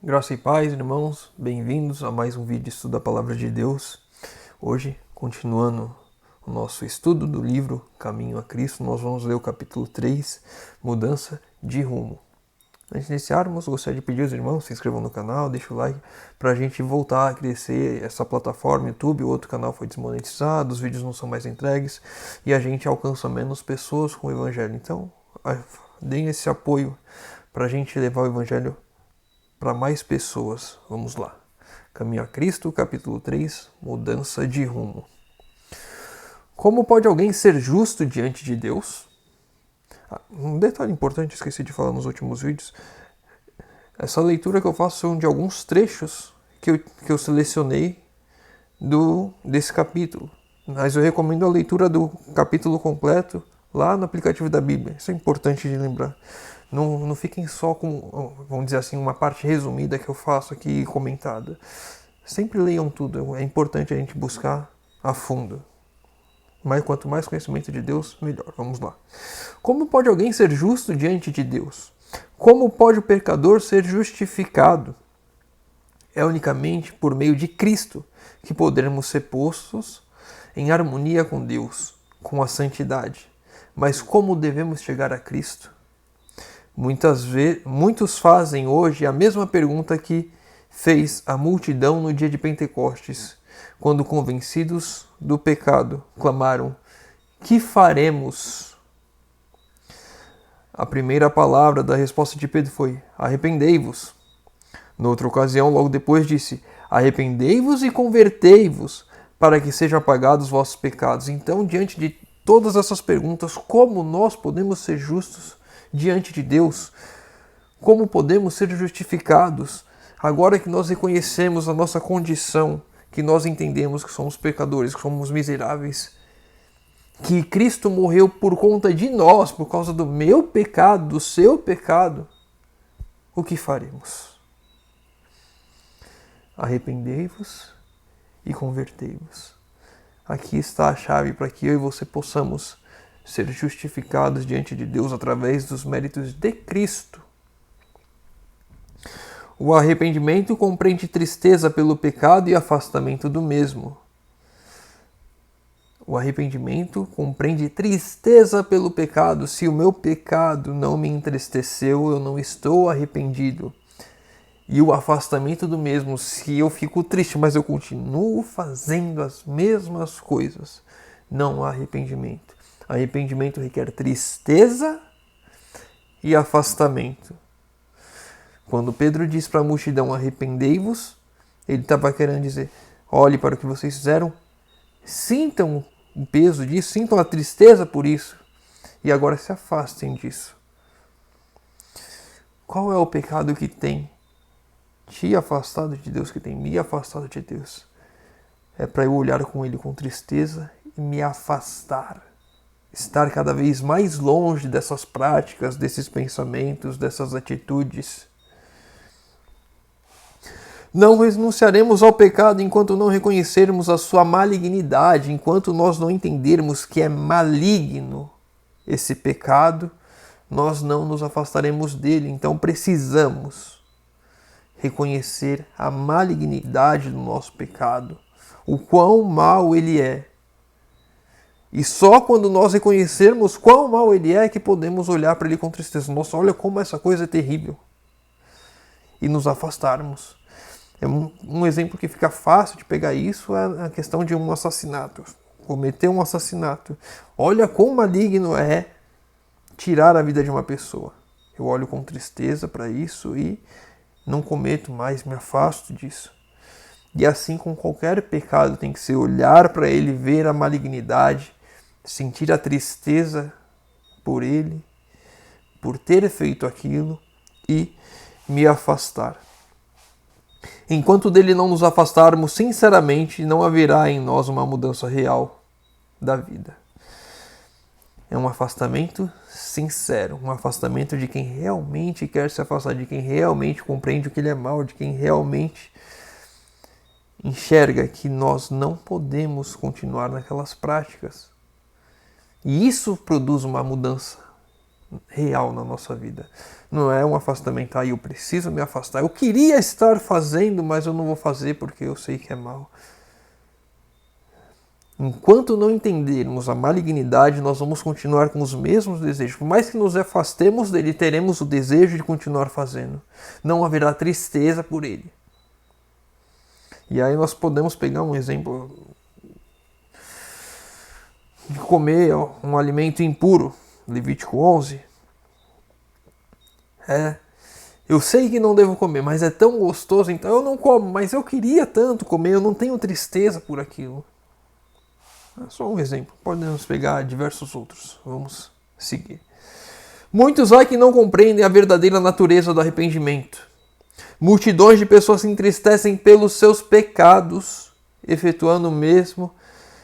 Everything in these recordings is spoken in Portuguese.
Graça e paz, irmãos, bem-vindos a mais um vídeo de estudo da Palavra de Deus. Hoje, continuando o nosso estudo do livro Caminho a Cristo, nós vamos ler o capítulo 3, Mudança de Rumo. Antes de iniciarmos, gostaria de pedir aos irmãos se inscrevam no canal, deixem o like para a gente voltar a crescer essa plataforma YouTube. O outro canal foi desmonetizado, os vídeos não são mais entregues e a gente alcança menos pessoas com o Evangelho. Então, deem esse apoio para a gente levar o Evangelho para mais pessoas. Vamos lá. Caminho a Cristo, capítulo 3, Mudança de Rumo. Como pode alguém ser justo diante de Deus? Um detalhe importante, esqueci de falar nos últimos vídeos. Essa leitura que eu faço são de alguns trechos que eu selecionei desse capítulo. Mas eu recomendo a leitura do capítulo completo lá no aplicativo da Bíblia. Isso é importante de lembrar. Não fiquem só com, vamos dizer assim, uma parte resumida que eu faço aqui comentada. Sempre leiam tudo. É importante a gente buscar a fundo. Mas quanto mais conhecimento de Deus, melhor. Vamos lá. Como pode alguém ser justo diante de Deus? Como pode o pecador ser justificado? É unicamente por meio de Cristo que poderemos ser postos em harmonia com Deus, com a santidade. Mas como devemos chegar a Cristo? Muitos fazem hoje a mesma pergunta que fez a multidão no dia de Pentecostes, quando convencidos do pecado, clamaram: "Que faremos?" A primeira palavra da resposta de Pedro foi: "Arrependei-vos." Noutra ocasião, logo depois, disse: "Arrependei-vos e convertei-vos, para que sejam apagados os vossos pecados." Então, diante de todas essas perguntas, como nós podemos ser justos diante de Deus? Como podemos ser justificados agora que nós reconhecemos a nossa condição, que nós entendemos que somos pecadores, que somos miseráveis, que Cristo morreu por conta de nós, por causa do meu pecado, do seu pecado? O que faremos? Arrependei-vos e convertei-vos. Aqui está a chave para que eu e você possamos ser justificados diante de Deus através dos méritos de Cristo. O arrependimento compreende tristeza pelo pecado e afastamento do mesmo. O arrependimento compreende tristeza pelo pecado. Se o meu pecado não me entristeceu, eu não estou arrependido. E o afastamento do mesmo, se eu fico triste, mas eu continuo fazendo as mesmas coisas, não há arrependimento. Arrependimento requer tristeza e afastamento. Quando Pedro diz para a multidão: "Arrependei-vos", ele estava querendo dizer: olhe para o que vocês fizeram, sintam o peso disso, sintam a tristeza por isso, e agora se afastem disso. Qual é o pecado que tem te afastado de Deus, que tem me afastado de Deus? É para eu olhar com Ele com tristeza e me afastar. Estar cada vez mais longe dessas práticas, desses pensamentos, dessas atitudes. Não renunciaremos ao pecado enquanto não reconhecermos a sua malignidade, enquanto nós não entendermos que é maligno esse pecado, nós não nos afastaremos dele. Então precisamos reconhecer a malignidade do nosso pecado, o quão mal ele é. E só quando nós reconhecermos quão mal ele é que podemos olhar para ele com tristeza. Nossa, olha como essa coisa é terrível. E nos afastarmos. Um exemplo que fica fácil de pegar isso é a questão de um assassinato. Cometer um assassinato. Olha quão maligno é tirar a vida de uma pessoa. Eu olho com tristeza para isso e não cometo mais, me afasto disso. E assim com qualquer pecado tem que ser olhar para ele, ver a malignidade, sentir a tristeza por ele, por ter feito aquilo e me afastar. Enquanto dele não nos afastarmos sinceramente, não haverá em nós uma mudança real da vida. É um afastamento sincero, um afastamento de quem realmente quer se afastar, de quem realmente compreende o que ele é mal, de quem realmente enxerga que nós não podemos continuar naquelas práticas. E isso produz uma mudança real na nossa vida. Não é um afastamento, eu preciso me afastar. Eu queria estar fazendo, mas eu não vou fazer porque eu sei que é mal. Enquanto não entendermos a malignidade, nós vamos continuar com os mesmos desejos. Por mais que nos afastemos dele, teremos o desejo de continuar fazendo. Não haverá tristeza por ele. E aí nós podemos pegar um exemplo de comer um alimento impuro, Levítico 11. Eu sei que não devo comer, mas é tão gostoso, então eu não como, mas eu queria tanto comer, eu não tenho tristeza por aquilo. É só um exemplo, podemos pegar diversos outros. Vamos seguir. Muitos há que não compreendem a verdadeira natureza do arrependimento. Multidões de pessoas se entristecem pelos seus pecados, efetuando mesmo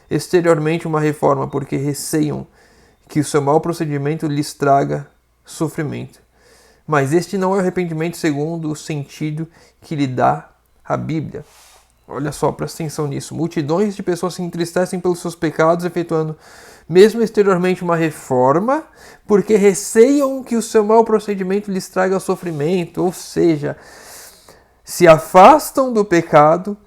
exteriormente uma reforma, porque receiam que o seu mau procedimento lhes traga sofrimento. Mas este não é o arrependimento segundo o sentido que lhe dá a Bíblia. Olha só, presta atenção nisso. Multidões de pessoas se entristecem pelos seus pecados, efetuando mesmo exteriormente uma reforma, porque receiam que o seu mau procedimento lhes traga sofrimento. Ou seja, se afastam do pecado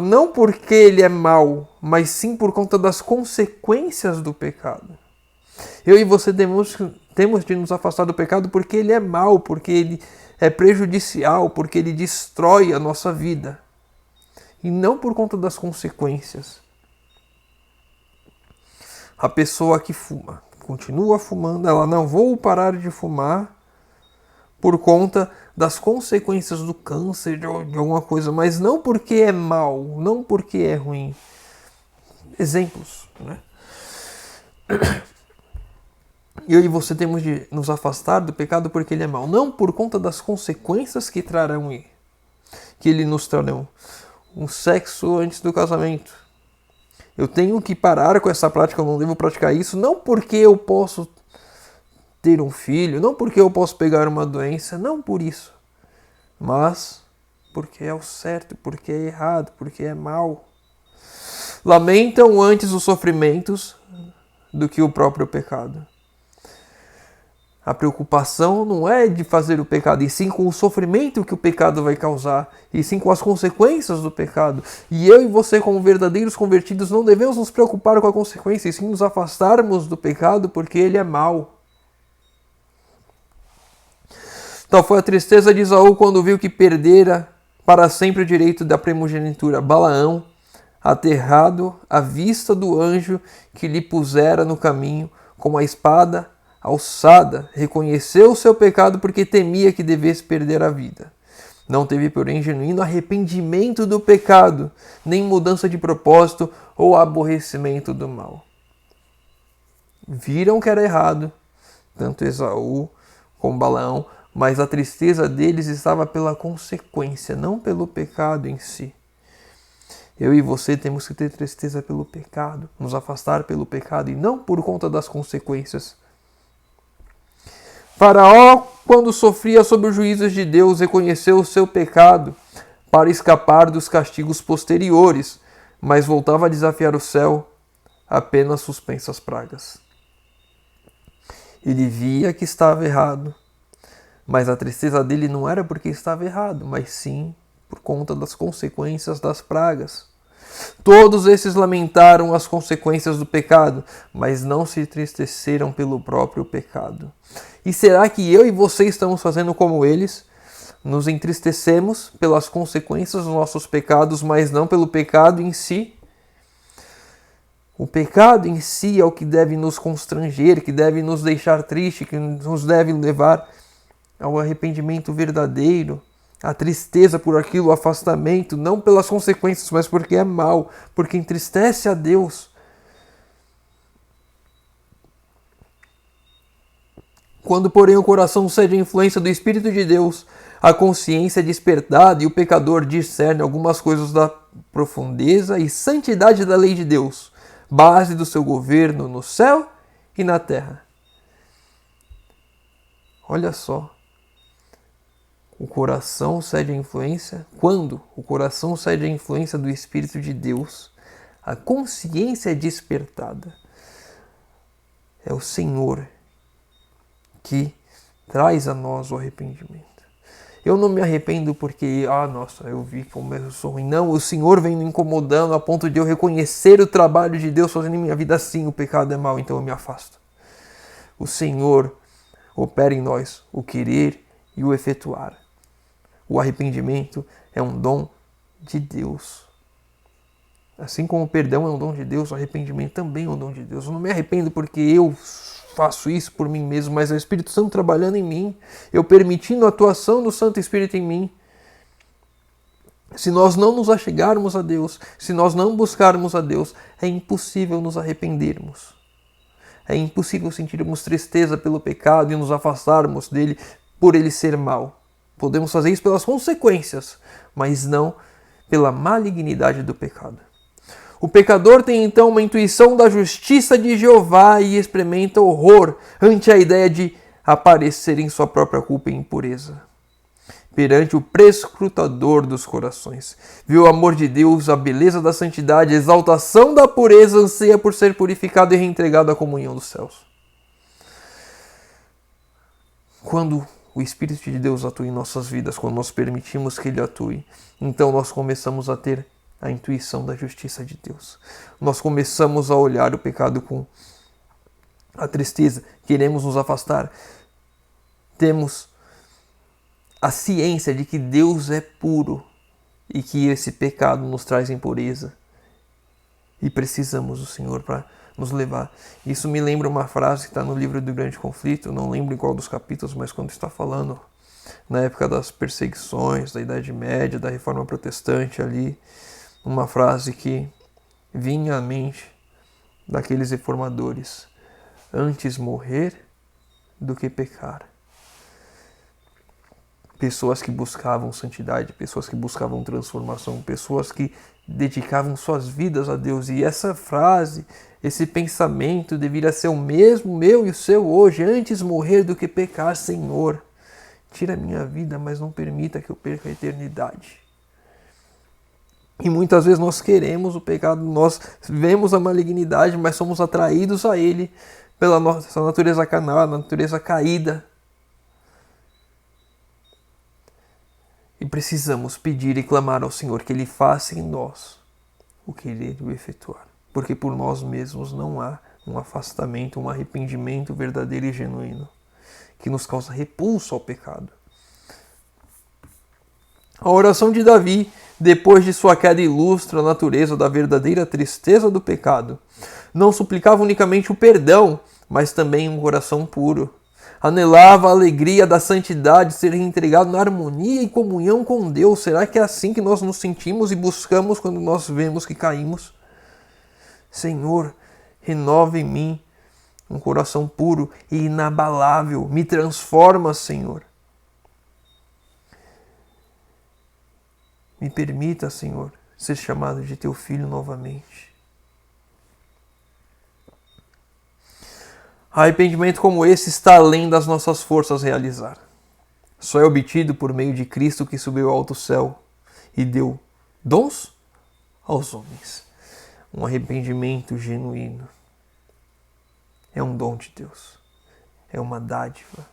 não porque ele é mau, mas sim por conta das consequências do pecado. Eu e você temos de nos afastar do pecado porque ele é mau, porque ele é prejudicial, porque ele destrói a nossa vida. E não por conta das consequências. A pessoa que fuma, continua fumando, ela não vou parar de fumar por conta das consequências do câncer, de alguma coisa, mas não porque é mal, não porque é ruim. Exemplos, né? Eu e você temos de nos afastar do pecado porque ele é mau, não por conta das consequências que ele nos trarão. Um sexo antes do casamento. Eu tenho que parar com essa prática, eu não devo praticar isso, não porque eu posso ter um filho, não porque eu posso pegar uma doença, não por isso, mas porque é o certo, porque é errado, porque é mal. Lamentam antes os sofrimentos do que o próprio pecado. A preocupação não é de fazer o pecado, e sim com o sofrimento que o pecado vai causar, e sim com as consequências do pecado. E eu e você, como verdadeiros convertidos, não devemos nos preocupar com a consequência, e sim nos afastarmos do pecado, porque ele é mau. Tal foi a tristeza de Esaú quando viu que perdera para sempre o direito da primogenitura. Balaão, aterrado à vista do anjo que lhe pusera no caminho com a espada alçada, reconheceu o seu pecado porque temia que devesse perder a vida. Não teve, porém, genuíno arrependimento do pecado, nem mudança de propósito ou aborrecimento do mal. Viram que era errado, tanto Esaú como Balaão, mas a tristeza deles estava pela consequência, não pelo pecado em si. Eu e você temos que ter tristeza pelo pecado, nos afastar pelo pecado e não por conta das consequências. Faraó, quando sofria sob os juízos de Deus, reconheceu o seu pecado para escapar dos castigos posteriores, mas voltava a desafiar o céu apenas suspensas pragas. Ele via que estava errado, mas a tristeza dele não era porque estava errado, mas sim por conta das consequências das pragas. Todos esses lamentaram as consequências do pecado, mas não se entristeceram pelo próprio pecado. E será que eu e você estamos fazendo como eles? Nos entristecemos pelas consequências dos nossos pecados, mas não pelo pecado em si? O pecado em si é o que deve nos constranger, que deve nos deixar triste, que nos deve levar ao arrependimento verdadeiro, a tristeza por aquilo, o afastamento, não pelas consequências, mas porque é mal, porque entristece a Deus. Quando, porém, o coração cede à influência do Espírito de Deus, a consciência é despertada e o pecador discerne algumas coisas da profundeza e santidade da lei de Deus, base do seu governo no céu e na terra. Olha só. O coração cede à influência. Quando o coração cede à influência do Espírito de Deus, a consciência é despertada. É o Senhor que traz a nós o arrependimento. Eu não me arrependo porque, eu vi como eu sou ruim. Não, o Senhor vem me incomodando a ponto de eu reconhecer o trabalho de Deus fazendo em minha vida assim. O pecado é mau, então eu me afasto. O Senhor opera em nós o querer e o efetuar. O arrependimento é um dom de Deus. Assim como o perdão é um dom de Deus, o arrependimento também é um dom de Deus. Eu não me arrependo porque eu faço isso por mim mesmo, mas é o Espírito Santo trabalhando em mim, eu permitindo a atuação do Santo Espírito em mim. Se nós não nos achegarmos a Deus, se nós não buscarmos a Deus, é impossível nos arrependermos. É impossível sentirmos tristeza pelo pecado e nos afastarmos dele por ele ser mau. Podemos fazer isso pelas consequências, mas não pela malignidade do pecado. O pecador tem então uma intuição da justiça de Jeová e experimenta horror ante a ideia de aparecer em sua própria culpa e impureza. Perante o prescrutador dos corações, vê o amor de Deus, a beleza da santidade, a exaltação da pureza, anseia por ser purificado e reentregado à comunhão dos céus. Quando o Espírito de Deus atua em nossas vidas, quando nós permitimos que Ele atue, então nós começamos a ter a intuição da justiça de Deus. Nós começamos a olhar o pecado com a tristeza, queremos nos afastar. Temos a ciência de que Deus é puro e que esse pecado nos traz impureza. E precisamos do Senhor para nos levar. Isso me lembra uma frase que está no livro do Grande Conflito, não lembro em qual dos capítulos, mas quando está falando na época das perseguições, da Idade Média, da Reforma Protestante ali, uma frase que vinha à mente daqueles reformadores: antes morrer do que pecar. Pessoas que buscavam santidade, pessoas que buscavam transformação, pessoas que dedicavam suas vidas a Deus. E essa frase, esse pensamento deveria ser o mesmo meu e o seu hoje: antes morrer do que pecar. Senhor, tira a minha vida, mas não permita que eu perca a eternidade. E muitas vezes nós queremos o pecado, nós vemos a malignidade, mas somos atraídos a ele pela nossa natureza carnal, a natureza caída. E precisamos pedir e clamar ao Senhor que Ele faça em nós o querer e o efetuar. Porque por nós mesmos não há um afastamento, um arrependimento verdadeiro e genuíno que nos causa repulso ao pecado. A oração de Davi, depois de sua queda, ilustra a natureza da verdadeira tristeza do pecado. Não suplicava unicamente o perdão, mas também um coração puro. Anelava a alegria da santidade, ser entregado na harmonia e comunhão com Deus. Será que é assim que nós nos sentimos e buscamos quando nós vemos que caímos? Senhor, renova em mim um coração puro e inabalável. Me transforma, Senhor. Me permita, Senhor, ser chamado de Teu Filho novamente. Arrependimento como esse está além das nossas forças realizar. Só é obtido por meio de Cristo que subiu ao alto céu e deu dons aos homens. Um arrependimento genuíno é um dom de Deus. É uma dádiva.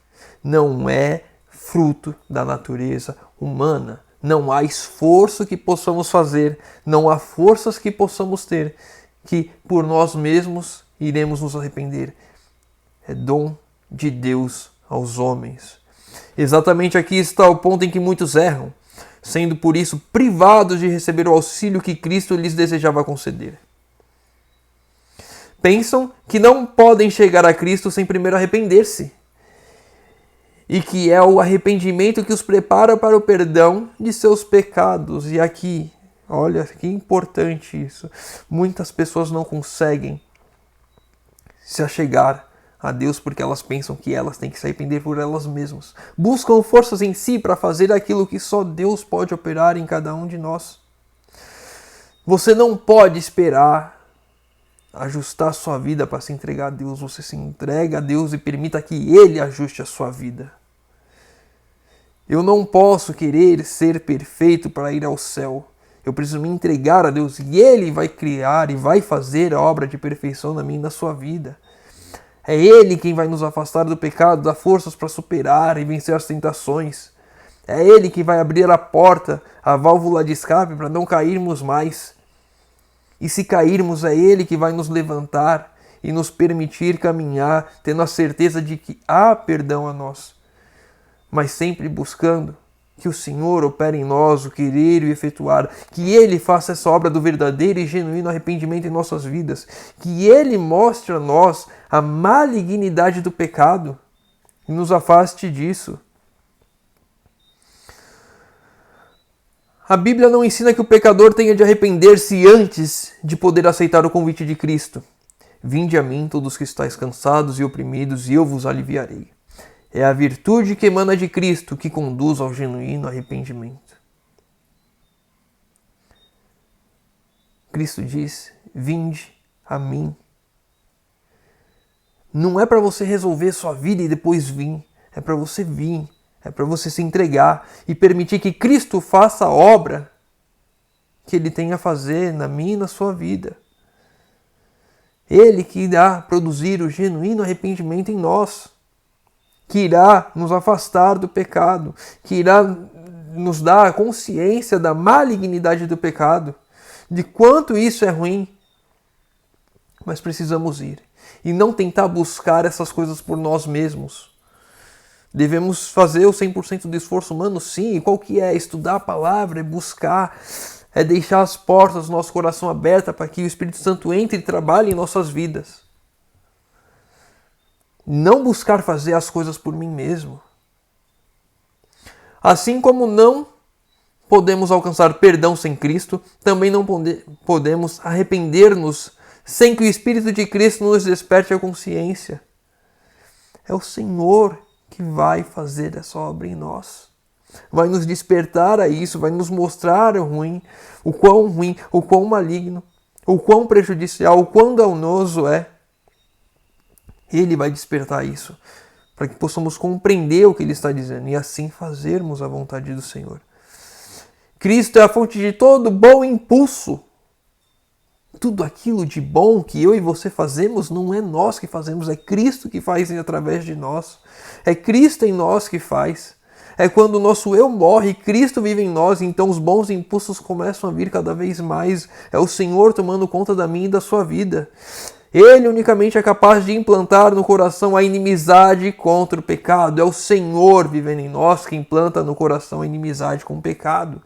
Não é fruto da natureza humana. Não há esforço que possamos fazer, não há forças que possamos ter, que por nós mesmos iremos nos arrepender. É dom de Deus aos homens. Exatamente aqui está o ponto em que muitos erram, sendo por isso privados de receber o auxílio que Cristo lhes desejava conceder. Pensam que não podem chegar a Cristo sem primeiro arrepender-se, e que é o arrependimento que os prepara para o perdão de seus pecados. E aqui, olha que importante isso, muitas pessoas não conseguem se achegar a Deus porque elas pensam que elas têm que se arrepender por elas mesmas. Buscam forças em si para fazer aquilo que só Deus pode operar em cada um de nós. Você não pode esperar ajustar a sua vida para se entregar a Deus. Você se entrega a Deus e permita que Ele ajuste a sua vida. Eu não posso querer ser perfeito para ir ao céu. Eu preciso me entregar a Deus e Ele vai criar e vai fazer a obra de perfeição na minha e na sua vida. É Ele quem vai nos afastar do pecado, dar forças para superar e vencer as tentações. É Ele que vai abrir a porta, a válvula de escape para não cairmos mais. E se cairmos, é Ele que vai nos levantar e nos permitir caminhar, tendo a certeza de que há perdão a nós, mas sempre buscando que o Senhor opere em nós o querer e o efetuar, que Ele faça essa obra do verdadeiro e genuíno arrependimento em nossas vidas, que Ele mostre a nós a malignidade do pecado e nos afaste disso. A Bíblia não ensina que o pecador tenha de arrepender-se antes de poder aceitar o convite de Cristo. Vinde a mim, todos que estáis cansados e oprimidos, e eu vos aliviarei. É a virtude que emana de Cristo que conduz ao genuíno arrependimento. Cristo diz, vinde a mim. Não é para você resolver sua vida e depois vir. É para você vir. É para você se entregar e permitir que Cristo faça a obra que Ele tem a fazer na minha e na sua vida. Ele que irá produzir o genuíno arrependimento em nós, que irá nos afastar do pecado, que irá nos dar a consciência da malignidade do pecado, de quanto isso é ruim. Mas precisamos ir e não tentar buscar essas coisas por nós mesmos. Devemos fazer o 100% do esforço humano, sim. E qual que é? Estudar a palavra, é buscar, é deixar as portas do nosso coração abertas para que o Espírito Santo entre e trabalhe em nossas vidas. Não buscar fazer as coisas por mim mesmo. Assim como não podemos alcançar perdão sem Cristo, também não podemos arrepender-nos sem que o Espírito de Cristo nos desperte a consciência. É o Senhor que vai fazer essa obra em nós. Vai nos despertar a isso, vai nos mostrar o quão maligno, o quão prejudicial, o quão danoso é. Ele vai despertar isso, para que possamos compreender o que Ele está dizendo e assim fazermos a vontade do Senhor. Cristo é a fonte de todo bom impulso. Tudo aquilo de bom que eu e você fazemos não é nós que fazemos, é Cristo que faz através de nós. É Cristo em nós que faz. É quando o nosso eu morre, Cristo vive em nós, então os bons impulsos começam a vir cada vez mais. É o Senhor tomando conta da minha e da sua vida. Ele unicamente é capaz de implantar no coração a inimizade contra o pecado. É o Senhor vivendo em nós que implanta no coração a inimizade com o pecado.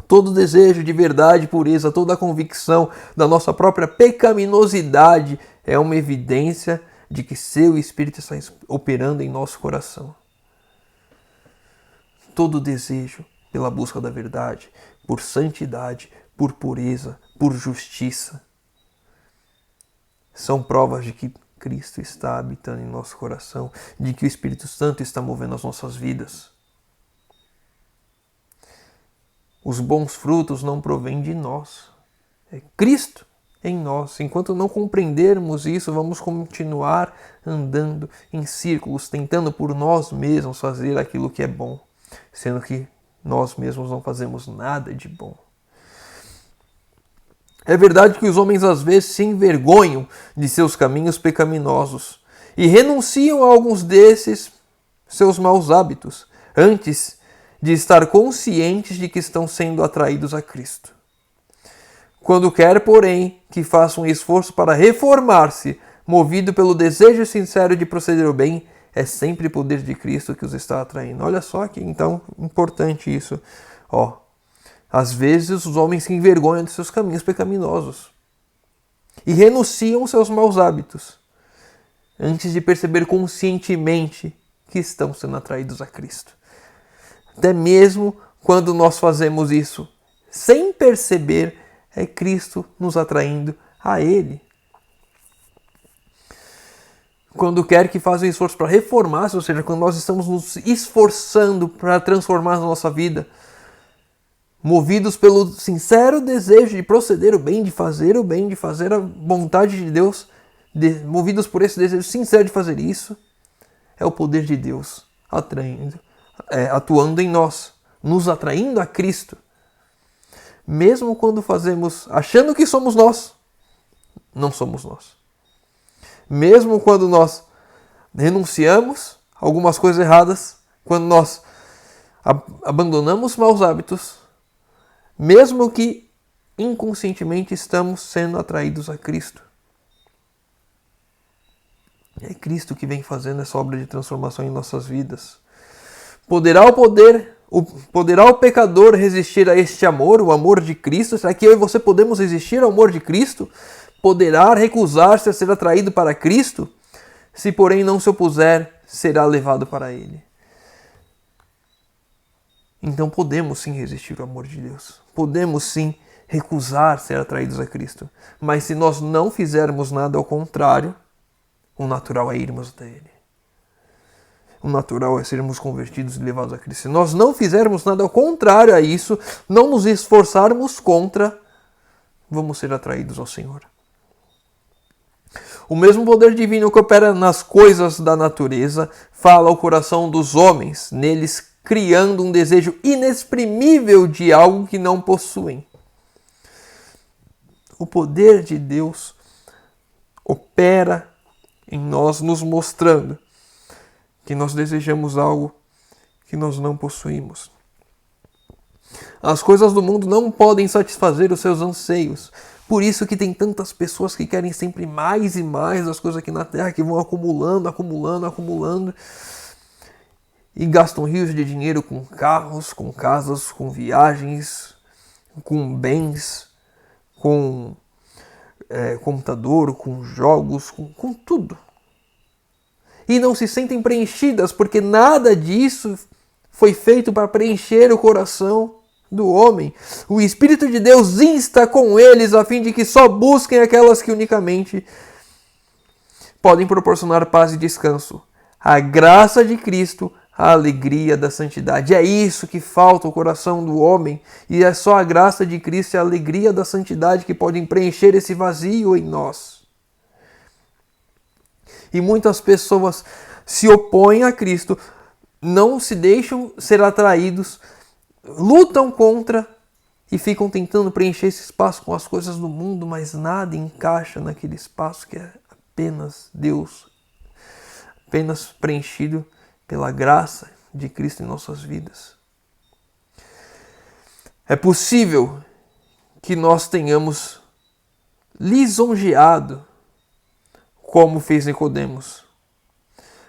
Todo desejo de verdade e pureza, toda a convicção da nossa própria pecaminosidade é uma evidência de que seu Espírito está operando em nosso coração. Todo desejo pela busca da verdade, por santidade, por pureza, por justiça, são provas de que Cristo está habitando em nosso coração, de que o Espírito Santo está movendo as nossas vidas. Os bons frutos não provêm de nós. É Cristo em nós. Enquanto não compreendermos isso, vamos continuar andando em círculos, tentando por nós mesmos fazer aquilo que é bom, sendo que nós mesmos não fazemos nada de bom. É verdade que os homens às vezes se envergonham de seus caminhos pecaminosos e renunciam a alguns desses seus maus hábitos, antes de estar conscientes de que estão sendo atraídos a Cristo. Quando quer, porém, que faça um esforço para reformar-se, movido pelo desejo sincero de proceder o bem, é sempre o poder de Cristo que os está atraindo. Olha só que então importante isso. Às vezes os homens se envergonham de seus caminhos pecaminosos e renunciam aos seus maus hábitos, antes de perceber conscientemente que estão sendo atraídos a Cristo. Até mesmo quando nós fazemos isso sem perceber, é Cristo nos atraindo a Ele. Quando quer que faça um esforço para reformar-se, ou seja, quando nós estamos nos esforçando para transformar a nossa vida, movidos pelo sincero desejo de proceder o bem, de fazer a vontade de Deus, movidos por esse desejo sincero de fazer isso, é o poder de Deus atuando em nós, nos atraindo a Cristo. Mesmo quando fazemos achando que somos nós, não somos nós. Mesmo quando nós renunciamos a algumas coisas erradas, quando nós abandonamos maus hábitos, mesmo que inconscientemente estamos sendo atraídos a Cristo. É Cristo que vem fazendo essa obra de transformação em nossas vidas. Poderá o pecador resistir a este amor, o amor de Cristo? Será que eu e você podemos resistir ao amor de Cristo? Poderá recusar-se a ser atraído para Cristo? Se porém não se opuser, será levado para Ele. Então podemos sim resistir ao amor de Deus. Podemos sim recusar ser atraídos a Cristo. Mas se nós não fizermos nada ao contrário, o natural é irmos até Ele. O natural é sermos convertidos e levados a Cristo. Se nós não fizermos nada ao contrário a isso, não nos esforçarmos contra, vamos ser atraídos ao Senhor. O mesmo poder divino que opera nas coisas da natureza fala ao coração dos homens, neles criando um desejo inexprimível de algo que não possuem. O poder de Deus opera em nós, nos mostrando que nós desejamos algo que nós não possuímos. As coisas do mundo não podem satisfazer os seus anseios. Por isso que tem tantas pessoas que querem sempre mais e mais das coisas aqui na Terra, que vão acumulando, e gastam rios de dinheiro com carros, com casas, com viagens, com bens, com computador, com jogos, com tudo. E não se sentem preenchidas, porque nada disso foi feito para preencher o coração do homem. O Espírito de Deus insta com eles a fim de que só busquem aquelas que unicamente podem proporcionar paz e descanso. A graça de Cristo, a alegria da santidade. É isso que falta ao coração do homem, e é só a graça de Cristo e a alegria da santidade que podem preencher esse vazio em nós. E muitas pessoas se opõem a Cristo, não se deixam ser atraídos, lutam contra e ficam tentando preencher esse espaço com as coisas do mundo, mas nada encaixa naquele espaço que é apenas Deus, apenas preenchido pela graça de Cristo em nossas vidas. É possível que nós tenhamos lisonjeado, como fez Nicodemos,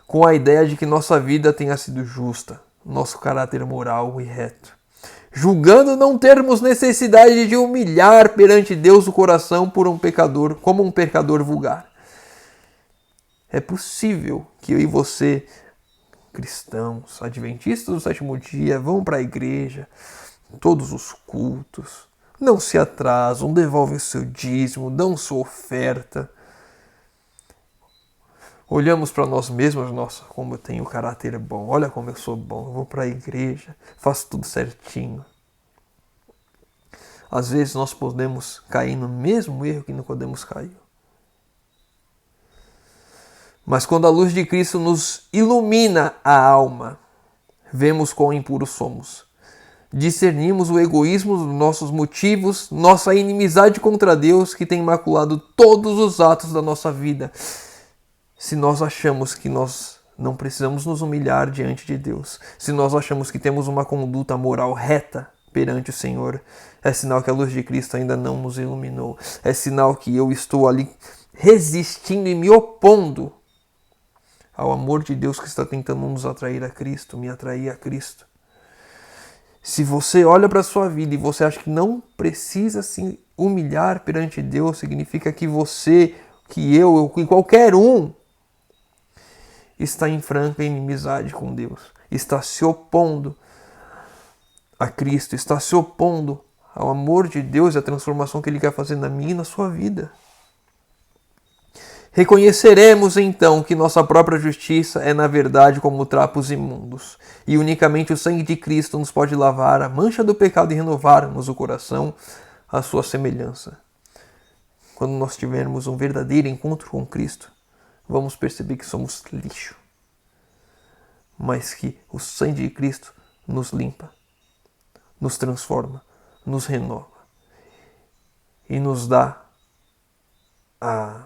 com a ideia de que nossa vida tenha sido justa, nosso caráter moral e reto, julgando não termos necessidade de humilhar perante Deus o coração por um pecador, como um pecador vulgar. É possível que eu e você, cristãos, adventistas do sétimo dia, vão para a igreja, todos os cultos, não se atrasam, devolvem o seu dízimo, dão sua oferta. Olhamos para nós mesmos, nossa, como eu tenho caráter bom, olha como eu sou bom, eu vou para a igreja, faço tudo certinho. Às vezes nós podemos cair no mesmo erro que Nicodemos caiu. Mas quando a luz de Cristo nos ilumina a alma, vemos quão impuros somos. Discernimos o egoísmo dos nossos motivos, nossa inimizade contra Deus que tem maculado todos os atos da nossa vida. Se nós achamos que nós não precisamos nos humilhar diante de Deus, se nós achamos que temos uma conduta moral reta perante o Senhor, é sinal que a luz de Cristo ainda não nos iluminou. É sinal que eu estou ali resistindo e me opondo ao amor de Deus que está tentando nos atrair a Cristo, me atrair a Cristo. Se você olha para a sua vida e você acha que não precisa se humilhar perante Deus, significa que você, que eu, que qualquer um, está em franca inimizade com Deus, está se opondo a Cristo, está se opondo ao amor de Deus e à transformação que Ele quer fazer na minha e na sua vida. Reconheceremos então que nossa própria justiça é na verdade como trapos imundos, e unicamente o sangue de Cristo nos pode lavar a mancha do pecado e renovar-nos o coração à sua semelhança. Quando nós tivermos um verdadeiro encontro com Cristo, vamos perceber que somos lixo, mas que o sangue de Cristo nos limpa, nos transforma, nos renova e nos dá a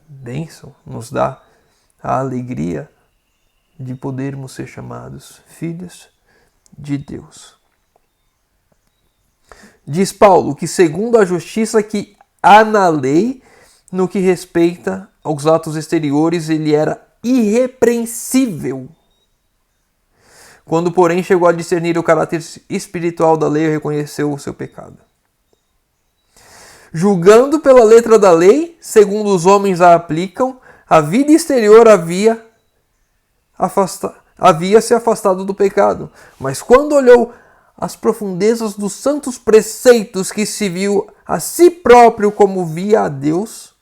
bênção, nos dá a alegria de podermos ser chamados filhos de Deus. Diz Paulo que segundo a justiça que há na lei, no que respeita aos atos exteriores, ele era irrepreensível. Quando, porém, chegou a discernir o caráter espiritual da lei, reconheceu o seu pecado. Julgando pela letra da lei, segundo os homens a aplicam, a vida exterior havia se afastado do pecado. Mas quando olhou as profundezas dos santos preceitos, que se viu a si próprio como via a Deus,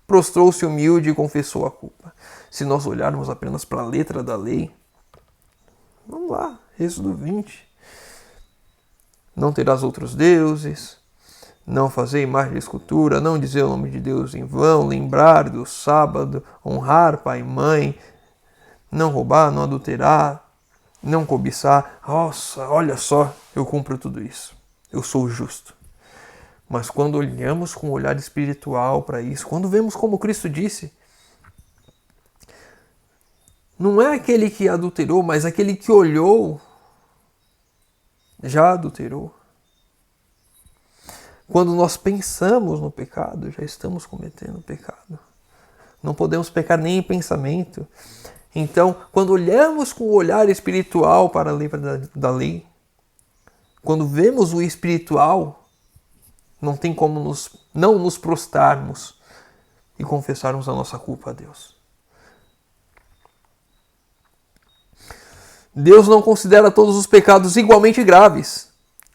prostrou-se humilde e confessou a culpa. Se nós olharmos apenas para a letra da lei, vamos lá, Êxodo 20. Não terás outros deuses, não fazer imagem de escultura, não dizer o nome de Deus em vão, lembrar do sábado, honrar pai e mãe, não roubar, não adulterar, não cobiçar. Nossa, olha só, eu cumpro tudo isso. Eu sou justo. Mas quando olhamos com um olhar espiritual para isso, quando vemos como Cristo disse, não é aquele que adulterou, mas aquele que olhou, já adulterou. Quando nós pensamos no pecado, já estamos cometendo pecado. Não podemos pecar nem em pensamento. Então, quando olhamos com o olhar espiritual para a letra da lei, quando vemos o espiritual, não tem como não nos prostrarmos e confessarmos a nossa culpa a Deus. Deus não considera todos os pecados igualmente graves.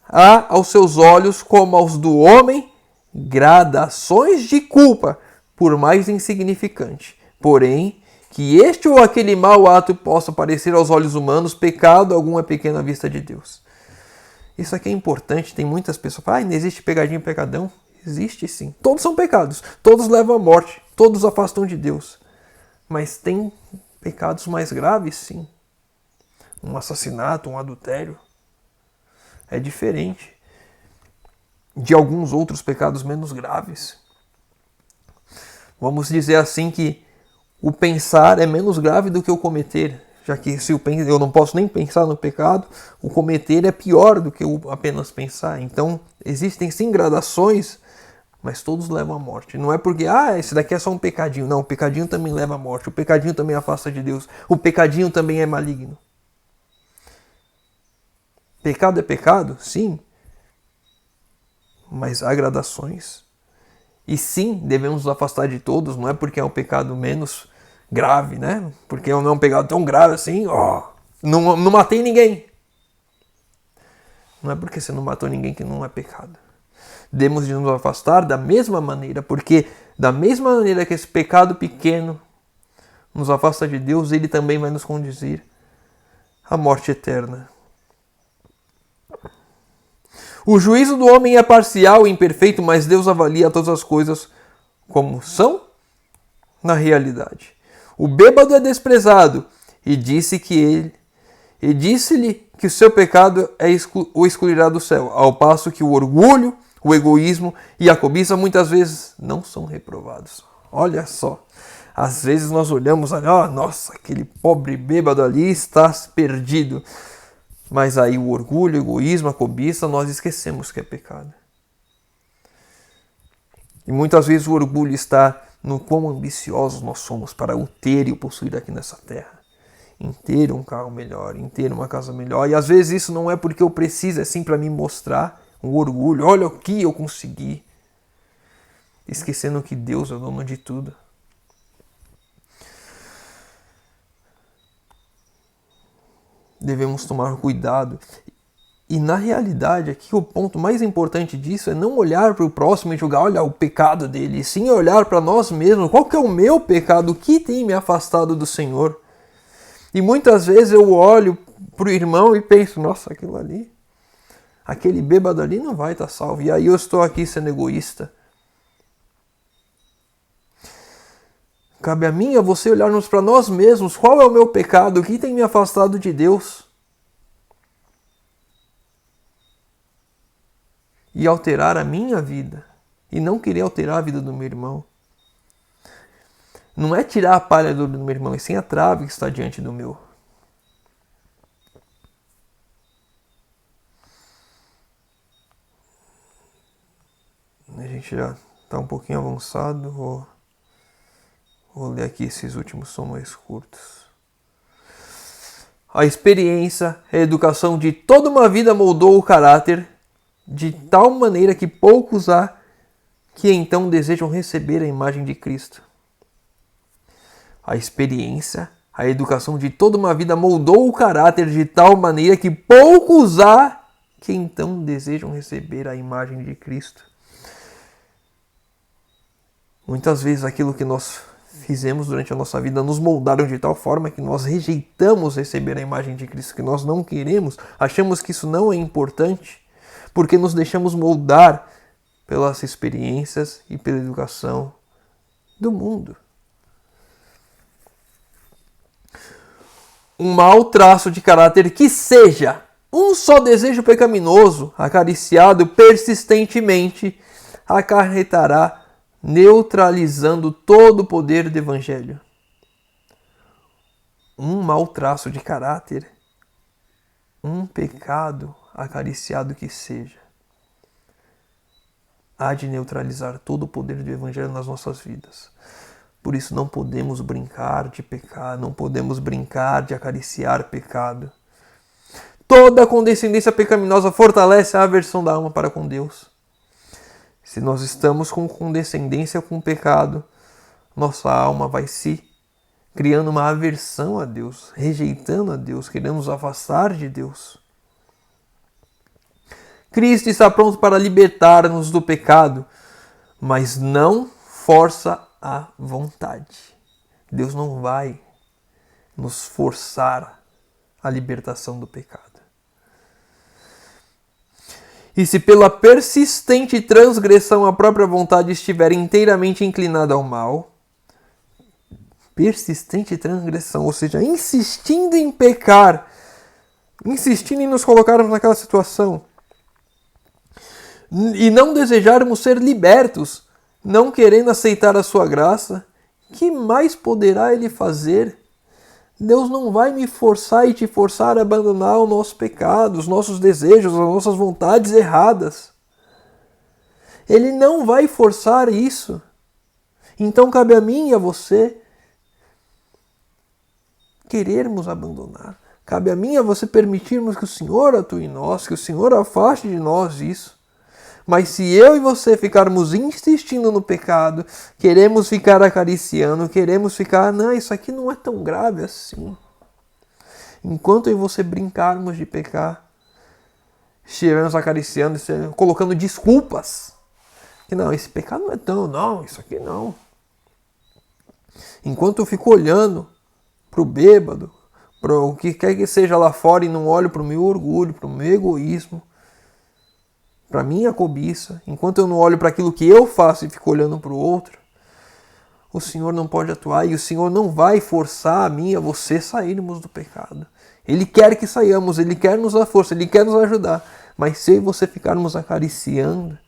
Há aos seus olhos, como aos do homem, gradações de culpa, por mais insignificante. Porém, que este ou aquele mau ato possa parecer aos olhos humanos, pecado algum é pequeno à vista de Deus. Isso aqui é importante, tem muitas pessoas que falam, não existe pegadinho e pecadão. Existe sim. Todos são pecados, todos levam à morte, todos afastam de Deus. Mas tem pecados mais graves, sim. Um assassinato, um adultério. É diferente de alguns outros pecados menos graves. Vamos dizer assim que o pensar é menos grave do que o cometer. Já que se eu não posso nem pensar no pecado, o cometer é pior do que o apenas pensar. Então, existem sim gradações, mas todos levam à morte. Não é porque, esse daqui é só um pecadinho. Não, o pecadinho também leva à morte. O pecadinho também afasta de Deus. O pecadinho também é maligno. Pecado é pecado? Sim. Mas há gradações. E sim, devemos nos afastar de todos. Não é porque é um pecado menos grave, né? Porque não é um pecado tão grave assim, não matei ninguém. Não é porque você não matou ninguém que não é pecado. Devemos nos afastar da mesma maneira, porque da mesma maneira que esse pecado pequeno nos afasta de Deus, ele também vai nos conduzir à morte eterna. O juízo do homem é parcial e imperfeito, mas Deus avalia todas as coisas como são na realidade. O bêbado é desprezado e disse-lhe que o seu pecado o excluirá do céu, ao passo que o orgulho, o egoísmo e a cobiça muitas vezes não são reprovados. Olha só, às vezes nós olhamos ali, nossa, aquele pobre bêbado ali está perdido. Mas aí o orgulho, o egoísmo, a cobiça, nós esquecemos que é pecado. E muitas vezes o orgulho está no quão ambiciosos nós somos para o ter e o possuir aqui nessa terra. Em ter um carro melhor, em ter uma casa melhor. E às vezes isso não é porque eu preciso, é sim para me mostrar um orgulho. Olha o que eu consegui. Esquecendo que Deus é o dono de tudo. Devemos tomar cuidado. E na realidade, aqui o ponto mais importante disso é não olhar para o próximo e julgar, olha o pecado dele, e sim olhar para nós mesmos, qual que é o meu pecado, o que tem me afastado do Senhor. E muitas vezes eu olho para o irmão e penso, nossa, aquilo ali, aquele bêbado ali não vai estar salvo. E aí eu estou aqui sendo egoísta. Cabe a mim e a você olharmos para nós mesmos, qual é o meu pecado, o que tem me afastado de Deus. E alterar a minha vida. E não querer alterar a vida do meu irmão. Não é tirar a palha do meu irmão, e sim a trave que está diante do meu. A gente já está um pouquinho avançado. Vou ler aqui esses últimos, são mais curtos. A experiência, a educação de toda uma vida moldou o caráter de tal maneira que poucos há que então desejam receber a imagem de Cristo. A experiência, a educação de toda uma vida moldou o caráter de tal maneira que poucos há que então desejam receber a imagem de Cristo. Muitas vezes aquilo que nós fizemos durante a nossa vida nos moldaram de tal forma que nós rejeitamos receber a imagem de Cristo, que nós não queremos, achamos que isso não é importante, porque nos deixamos moldar pelas experiências e pela educação do mundo. Um mau traço de caráter que seja um só desejo pecaminoso, acariciado persistentemente, acarretará neutralizando todo o poder do Evangelho. Um mau traço de caráter, um pecado acariciado que seja, há de neutralizar todo o poder do Evangelho nas nossas vidas. Por isso não podemos brincar de pecar, não podemos brincar de acariciar pecado. Toda condescendência pecaminosa fortalece a aversão da alma para com Deus. Se nós estamos com condescendência com o pecado, nossa alma vai se criando uma aversão a Deus, rejeitando a Deus, querendo nos afastar de Deus. Cristo está pronto para libertar-nos do pecado, mas não força a vontade. Deus não vai nos forçar a libertação do pecado. E se pela persistente transgressão a própria vontade estiver inteiramente inclinada ao mal, persistente transgressão, ou seja, insistindo em pecar, insistindo em nos colocarmos naquela situação, e não desejarmos ser libertos, não querendo aceitar a sua graça, que mais poderá Ele fazer? Deus não vai me forçar e te forçar a abandonar o nosso pecado, os nossos desejos, as nossas vontades erradas. Ele não vai forçar isso. Então cabe a mim e a você querermos abandonar. Cabe a mim e a você permitirmos que o Senhor atue em nós, que o Senhor afaste de nós isso. Mas se eu e você ficarmos insistindo no pecado, queremos ficar acariciando, queremos ficar, não, isso aqui não é tão grave assim. Enquanto eu e você brincarmos de pecar, estivermos acariciando, colocando desculpas. Que não, esse pecado não é tão, não, isso aqui não. Enquanto eu fico olhando para o bêbado, para o que quer que seja lá fora e não olho para o meu orgulho, para o meu egoísmo, para a minha cobiça, enquanto eu não olho para aquilo que eu faço e fico olhando para o outro, o Senhor não pode atuar e o Senhor não vai forçar a mim e a você sairmos do pecado. Ele quer que saiamos, Ele quer nos dar força, Ele quer nos ajudar. Mas se eu e você ficarmos acariciando,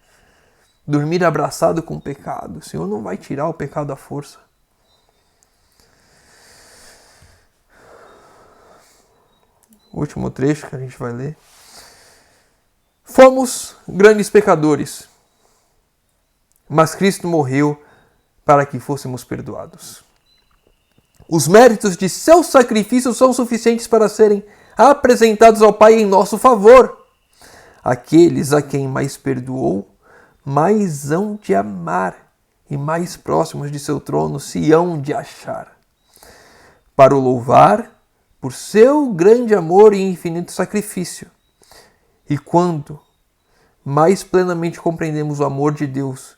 dormir abraçado com o pecado, o Senhor não vai tirar o pecado à força. O último trecho que a gente vai ler. Fomos grandes pecadores, mas Cristo morreu para que fôssemos perdoados. Os méritos de seu sacrifício são suficientes para serem apresentados ao Pai em nosso favor. Aqueles a quem mais perdoou, mais hão de amar, e mais próximos de seu trono se hão de achar. Para o louvar por seu grande amor e infinito sacrifício. E quando mais plenamente compreendemos o amor de Deus,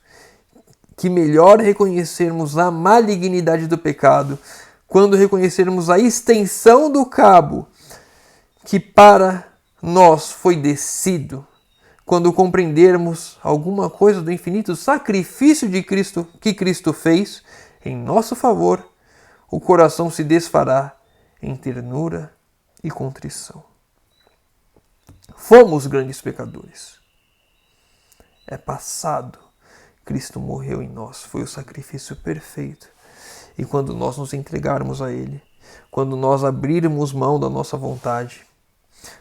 que melhor reconhecermos a malignidade do pecado, quando reconhecermos a extensão do cabo que para nós foi descido, quando compreendermos alguma coisa do infinito sacrifício de Cristo que Cristo fez em nosso favor, o coração se desfará em ternura e contrição. Fomos grandes pecadores. É passado. Cristo morreu em nós. Foi o sacrifício perfeito. e quando nós nos entregarmos a Ele, quando nós abrirmos mão da nossa vontade,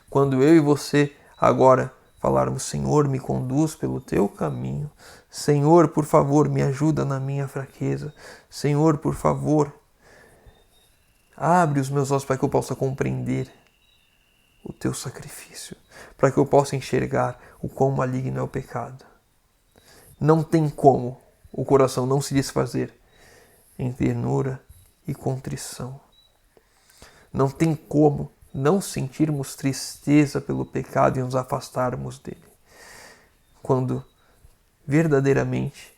quando eu e você agora falarmos: Senhor, me conduz pelo teu caminho, Senhor, por favor, me ajuda na minha fraqueza, Senhor, por favor, abre os meus olhos para que eu possa compreender o teu sacrifício, para que eu possa enxergar o quão maligno é o pecado. Não tem como o coração não se desfazer em ternura e contrição. Não tem como não sentirmos tristeza pelo pecado e nos afastarmos dele. Quando verdadeiramente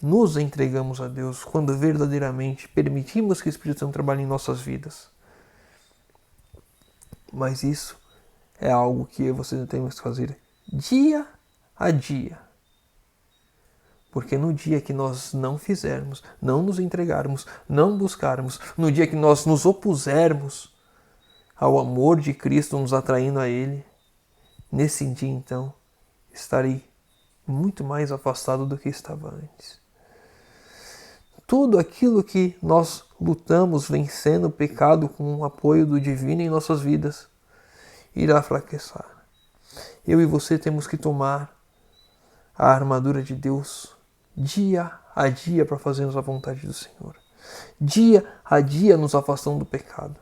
nos entregamos a Deus, quando verdadeiramente permitimos que o Espírito Santo trabalhe em nossas vidas. Mas isso é algo que eu e você temos que fazer dia a dia. Porque no dia que nós não fizermos, não nos entregarmos, não buscarmos, no dia que nós nos opusermos ao amor de Cristo nos atraindo a Ele, nesse dia então estarei muito mais afastado do que estava antes. Tudo aquilo que nós lutamos vencendo o pecado com o apoio do divino em nossas vidas irá fracassar. Eu e você temos que tomar a armadura de Deus dia a dia para fazermos a vontade do Senhor. Dia a dia nos afastando do pecado.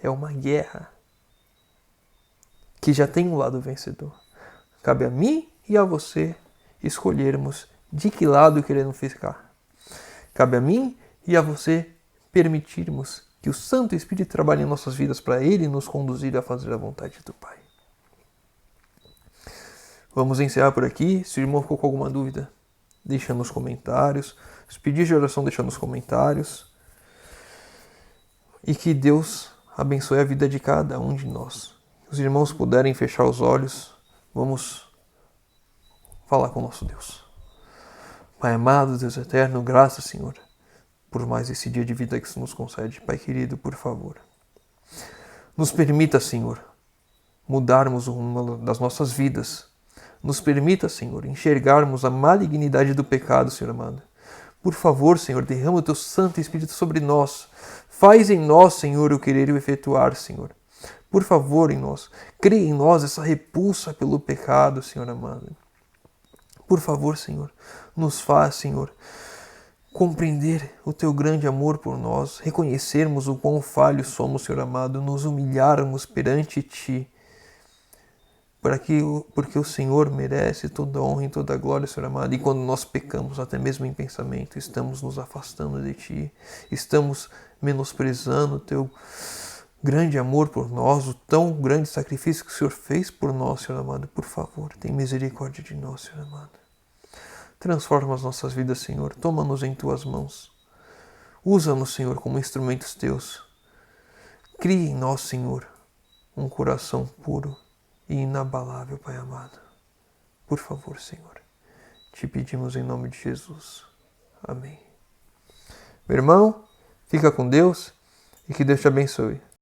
É uma guerra que já tem um lado vencedor. Cabe a mim e a você escolhermos de que lado queremos ficar. Cabe a mim e a você permitirmos que o Santo Espírito trabalhe em nossas vidas para Ele nos conduzir a fazer a vontade do Pai. Vamos encerrar por aqui. Se o irmão ficou com alguma dúvida, deixa nos comentários. Os pedidos de oração, deixa nos comentários. E que Deus abençoe a vida de cada um de nós. Se os irmãos puderem fechar os olhos, vamos falar com o nosso Deus. Pai amado, Deus eterno, graças, Senhor, por mais esse dia de vida que você nos concede. Pai querido, por favor, nos permita, Senhor, mudarmos o rumo das nossas vidas. Nos permita, Senhor, enxergarmos a malignidade do pecado, Senhor amado. Por favor, Senhor, derrama o Teu Santo Espírito sobre nós. Faz em nós, Senhor, o querer e o efetuar, Senhor. Por favor, em nós. Crie em nós essa repulsa pelo pecado, Senhor amado. Por favor, Senhor, nos faz, Senhor, compreender o Teu grande amor por nós, reconhecermos o quão falhos somos, Senhor amado, nos humilharmos perante Ti, porque o Senhor merece toda a honra e toda a glória, Senhor amado. E quando nós pecamos, até mesmo em pensamento, estamos nos afastando de Ti, estamos menosprezando o Teu grande amor por nós, o tão grande sacrifício que o Senhor fez por nós, Senhor amado. Por favor, tem misericórdia de nós, Senhor amado. Transforma as nossas vidas, Senhor. Toma-nos em Tuas mãos. Usa-nos, Senhor, como instrumentos Teus. Crie em nós, Senhor, um coração puro e inabalável, Pai amado. Por favor, Senhor, te pedimos em nome de Jesus. Amém. Meu irmão, fica com Deus e que Deus te abençoe.